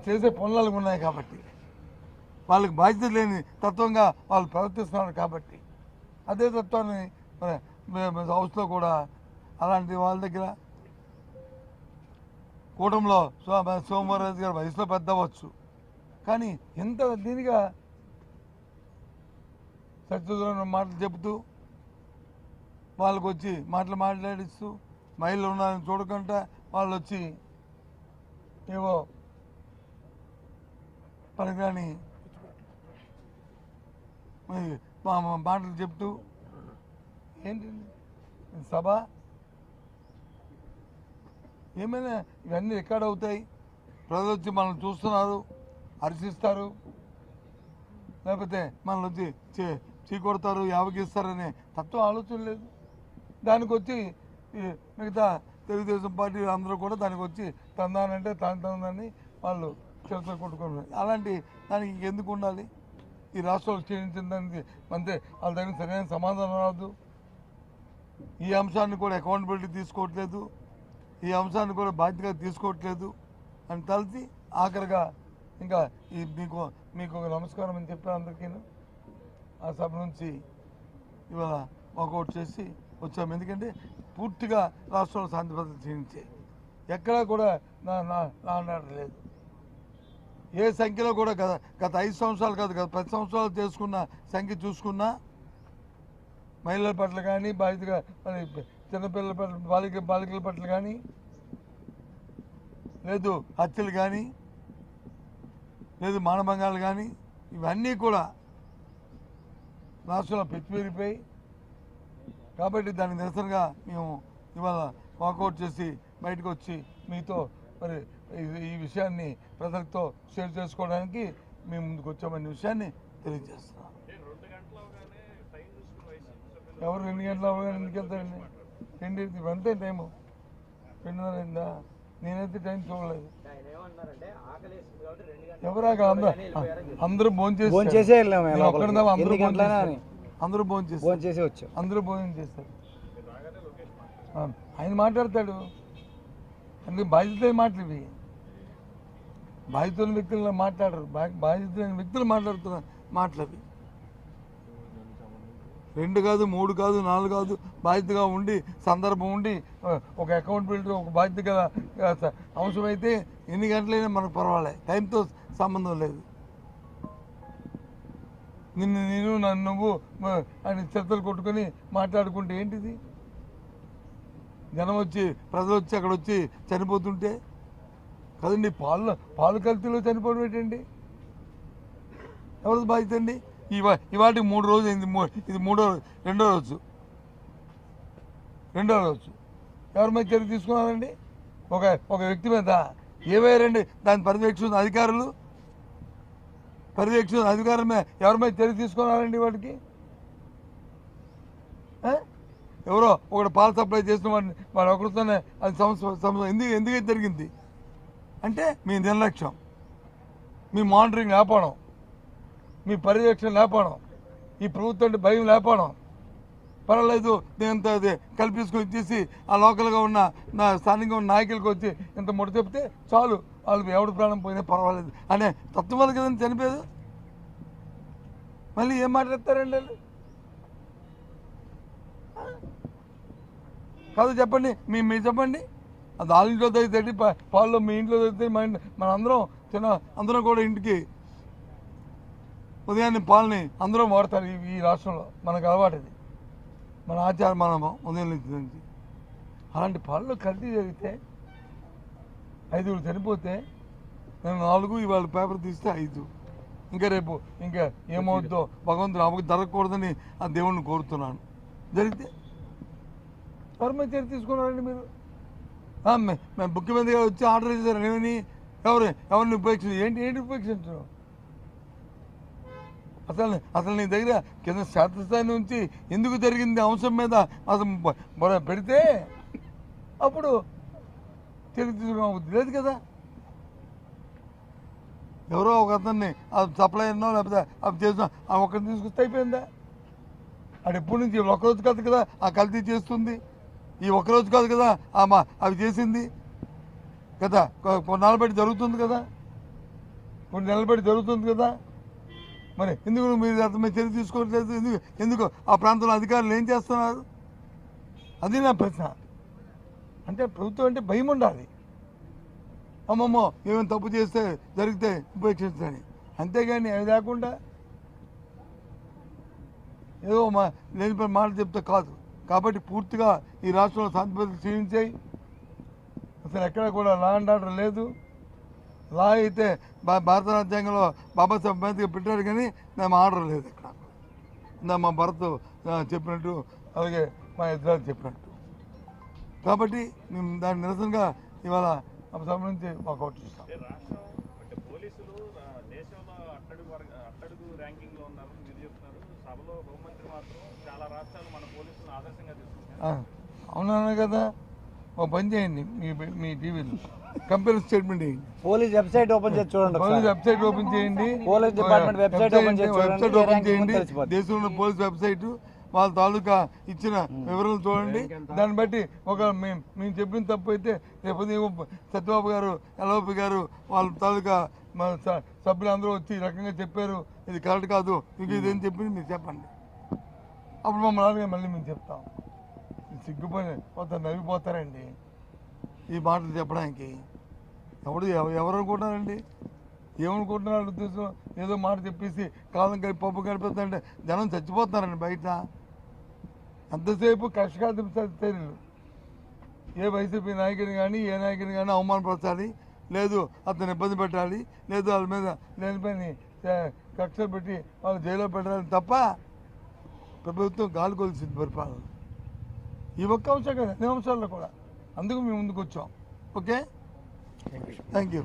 చేసే పనులు ఉన్నాయి కాబట్టి, వాళ్ళకి బాధ్యత లేని తత్వంగా వాళ్ళు ప్రవర్తిస్తున్నారు కాబట్టి, అదే తత్వాన్ని హౌస్లో కూడా అలాంటి వాళ్ళ దగ్గర కూటమిలో సోమవారం గారు వయసులో పెద్ద అవ్వచ్చు, కానీ ఎంత దీనిగా సత్యదూరం మాటలు చెబుతూ వాళ్ళకు వచ్చి మాట్లాడిస్తూ మహిళలు ఉన్నారని చూడకుండా వాళ్ళు వచ్చి ఏవో పనికిరాని మాటలు చెప్తూ ఏంటి సభ ఏమైనా ఇవన్నీ రికార్డ్ అవుతాయి, ప్రజలు వచ్చి మనల్ని చూస్తున్నారు, హర్షిస్తారు, లేకపోతే మనల్ని వచ్చి చీకొడతారు, యావగిస్తారనే తత్వం ఆలోచన లేదు. దానికి వచ్చి మిగతా తెలుగుదేశం పార్టీ అందరూ కూడా దానికి వచ్చి తందానంటే తందానని వాళ్ళు చేతులు కొట్టుకున్నారు. అలాంటి దానికి ఇంకెందుకు ఉండాలి? ఈ రాష్ట్రంలో క్షీణించిన దానికి అంతే వాళ్ళ దగ్గర సరైన సమాధానం రాదు. ఈ అంశాన్ని కూడా అకౌంటబిలిటీ తీసుకోవట్లేదు, ఈ అంశాన్ని కూడా బాధ్యతగా తీసుకోవట్లేదు అని తలచి ఆఖరిగా ఇంకా మీకు ఒక నమస్కారం అని చెప్పాను అందరికీ. ఆ సభ నుంచి ఇవాళ వాకౌట్ చేసి వచ్చాము. ఎందుకంటే పూర్తిగా రాష్ట్రంలో శాంతి భద్రత క్షీణించాయి, ఎక్కడా కూడా లేదు. ఏ సంఖ్యలో కూడా గత 5 సంవత్సరాలు కాదు, గత 10 సంవత్సరాలు చేసుకున్న సంఖ్య చూసుకున్నా మహిళల పట్ల కానీ, బాధ్యతగా చిన్నపిల్లల పట్ల బాలికల పట్ల కానీ, లేదు హత్యలు కానీ, లేదు మానభంగాలు కానీ, ఇవన్నీ కూడా రాష్ట్రంలో పెరిగిపోయి కాబట్టి దానికి నిరసనగా మేము ఇవాళ వాకౌట్ చేసి బయటకు వచ్చి మీతో మరి ఈ విషయాన్ని ప్రజలతో షేర్ చేసుకోవడానికి మేము ముందుకు వచ్చామనే విషయాన్ని తెలియజేస్తున్నాం. ఎవరు 2 గంటల అవగానే ఎందుకు వెళ్తారండి? 2 ఇవంతే టైము 2:30 అయిందా? నేనైతే టైం చూడలేదు. ఎవరు అందరూ భోజనం చేసి అందరూ భోజనం చేస్తారు. ఆయన మాట్లాడతాడు, అందుకే బాధ్యత మాటలు ఇవి. బాధితుల వ్యక్తులు మాట్లాడరు, బాధితులైన వ్యక్తులు మాట్లాడుతున్న మాటలు అవి. 2 కాదు, 3 కాదు, 4 కాదు, బాధ్యతగా ఉండి సందర్భం ఉండి ఒక అకౌంటబిలిటీ ఒక బాధ్యత గల అంశమైతే ఎన్ని గంటలైనా మనకు పర్వాలేదు, టైంతో సంబంధం లేదు. నేను నన్ను నువ్వు అని చేతులు కొట్టుకొని మాట్లాడుకుంటే ఏంటిది? జనం వచ్చి ప్రజలు వచ్చి అక్కడ వచ్చి చనిపోతుంటే కదండి, పాలు కల్తీలో చనిపోవడం ఏంటండి? ఎవరిది బాధ్యత అండి? ఇవాటికి 3 రోజులు అయింది, ఇది రెండో రోజు. ఎవరి మీద చర్య తీసుకున్నారండి? ఒక వ్యక్తి మీద ఏవైరండి దాని పర్యవేక్షణ అధికారులు మీద ఎవరి మీద చర్య తీసుకున్నారండి? వాడికి ఎవరో ఒకటి పాలు సప్లై చేసిన వాడు ఒకరితోనే అది సమస్య ఎందుకు జరిగింది అంటే మీ నిర్లక్ష్యం, మీ మానిటరింగ్ లేకపోవడం, మీ పర్యవేక్షణ లేకపోవడం, ఈ ప్రభుత్వం భయం లేకపోవడం. పర్వాలేదు నేను అది కల్పించుకొని ఇచ్చేసి ఆ లోకల్గా ఉన్న స్థానికంగా ఉన్న నాయకులకు వచ్చి ఇంత ముట్ట చెప్తే చాలు, వాళ్ళకి ఎవడు ప్రాణం పోయినా పర్వాలేదు అనే తత్వం వల్ల కదండి చనిపోయేది. మళ్ళీ ఏం మాట్లాడతారండి వాళ్ళు? కాదు చెప్పండి, మీరు చెప్పండి. అది వాళ్ళ ఇంట్లో తగ్గితే పాల్లో మీ ఇంట్లో తగ్గితే మన అందరం కూడా ఇంటికి ఉదయాన్నే పాలని అందరం వాడతారు. ఈ రాష్ట్రంలో మనకు అలవాటుది, మన ఆచారం, మన ఉదయం నుంచి. అలాంటి పాలలో కల్తీ జరిగితే 5 చనిపోతే నేను 4, ఇవాళ పేపర్ తీస్తే 5. ఇంకా రేపు ఇంకా ఏమవుతుందో భగవంతుడు అమ్మకు జరగకూడదని ఆ దేవుణ్ణి కోరుతున్నాను. జరిగితే ఎవరి మీద చర్య తీసుకున్నారండి మీరు? మేము ముఖ్యమంత్రిగా వచ్చి ఆర్డర్ చేశారు, ఏమని ఎవరిని ఉపేక్షించారు? ఏంటి ఉపేక్షించడం? అసలు నీ దగ్గర కింద శాస్త్రస్థాయి నుంచి ఎందుకు జరిగింది అంశం మీద అసలు పెడితే అప్పుడు చర్య తీసుకోవద్దు లేదు కదా. ఎవరో ఒక అతన్ని సప్లై అన్నో లేకపోతే అవి చేసినా ఒకరిని తీసుకొస్తే అయిపోయిందా? అది ఎప్పటి నుంచి ఒకరోజు కాదు కదా ఆ కల్తీ చేస్తుంది, ఈ ఒక్కరోజు కాదు కదా అవి చేసింది కదా, కొన్నాళ్ళ బట్టి జరుగుతుంది కదా. కొన్ని నిలబడి జరుగుతుంది కదా. మరి ఎందుకు మీరు అతని చర్య తీసుకోవట్లేదు? ఎందుకు ఆ ప్రాంతంలో అధికారులు ఏం చేస్తున్నారు? అది నా ప్రశ్న. అంటే ప్రభుత్వం అంటే భయం ఉండాలి. అమ్మమ్మో ఏమైనా తప్పు చేస్తే జరిగితే ఉపేక్షించని, అంతేగాని అది లేకుండా ఏదో లేని పని మాటలు చెప్తే కాదు. కాబట్టి పూర్తిగా ఈ రాష్ట్రంలో శాంతి భద్రతలు క్షీణించాయి. అసలు ఎక్కడ కూడా లా అండ్ ఆర్డర్ లేదు. లా అయితే భారత రాజ్యాంగంలో బాబాసాహెబ్ అంబేద్కర్ పెట్టారు, కానీ మేము ఆర్డర్ లేదు ఇక్కడ. మా భరత్ చెప్పినట్టు, అలాగే మా ఇద్దరు చెప్పినట్టు. కాబట్టి మేము దాని నిరసనగా ఇవాళ సభ నుంచి వాకౌట్ చేస్తాం. పోలీసులు దేశంలో అట్టడుగు ర్యాంకింగ్ లో ఉన్నారు మీరు చెప్తున్నారు. సభలో హోంమంత్రి మాత్రం చాలా రాష్ట్రాలు మన పోలీసులను ఆదర్శంగా తీసుకుంటారు. అవునన్నా కదా. ఒక పని చేయండి, మీ టీవీలో కంపెనీ స్టేట్మెంట్ చేయండి. పోలీస్ వెబ్సైట్ ఓపెన్ చేసి చూడండి. పోలీస్ వెబ్సైట్ ఓపెన్ చేయండి. పోలీస్ డిపార్ట్మెంట్ వెబ్సైట్ ఓపెన్ చేయండి. దేశంలో ఉన్న పోలీస్ వెబ్సైట్ వాళ్ళ తాలూకా ఇచ్చిన వివరాలు చూడండి. దాన్ని బట్టి ఒక మేము చెప్పిన తప్పు అయితే రేపు సత్యబాబు గారు, ఎల్ఓపి గారు, వాళ్ళ తాలూకా సభ్యులు అందరూ వచ్చి ఈ రకంగా చెప్పారు, ఇది కరెక్ట్ కాదు, మీకు ఇదేం చెప్పింది మీరు చెప్పండి. అప్పుడు మమ్మల్ని మళ్ళీ మేము చెప్తాం. సిగ్గుపోయి పోతారు, నవ్విపోతారండి ఈ మాటలు చెప్పడానికి. ఎవరు అనుకుంటున్నారండి? ఏమనుకుంటున్నారు ఉద్దేశం? ఏదో మాట చెప్పేసి కాలం కలిపి పప్పు గడిపోతుందంటే జనం చచ్చిపోతున్నారండి బయట. ఎంతసేపు కష్టకాల చర్యలు. ఏ వైసీపీ నాయకుని కానీ ఏ నాయకుని కానీ అవమానపరచాలి, లేదు అతను ఇబ్బంది పెట్టాలి, లేదు వాళ్ళ మీద లేనిపోయి కక్షలు పెట్టి వాళ్ళు జైల్లో పెట్టాలి తప్ప ప్రభుత్వం గాలి కొలిసింది పరిపాలన. ఈ ఒక్క అంశం కదా, అన్ని అంశాల్లో కూడా. అందుకు మేము ముందుకు వచ్చాం. Okay, thank you.